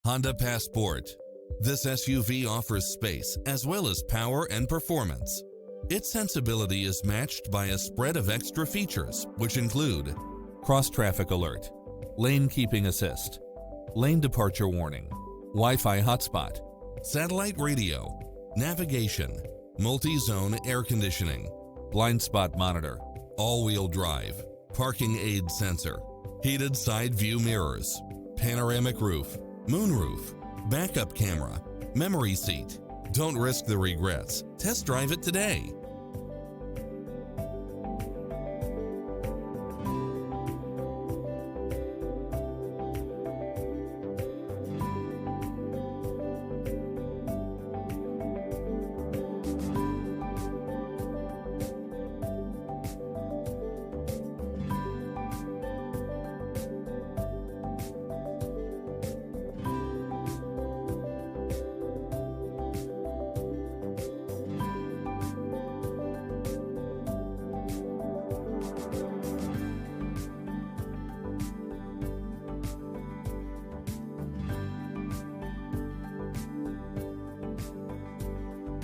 Honda Passport. This SUV offers space as well as power and performance. Its sensibility is matched by a spread of extra features, which include cross-traffic alert, lane keeping assist, lane departure warning, Wi-Fi hotspot, satellite radio, navigation, multi-zone air conditioning, blind spot monitor, all-wheel drive, parking aid sensor, heated side view mirrors, panoramic roof, moonroof, backup camera, memory seat. Don't risk the regrets. Test drive it today.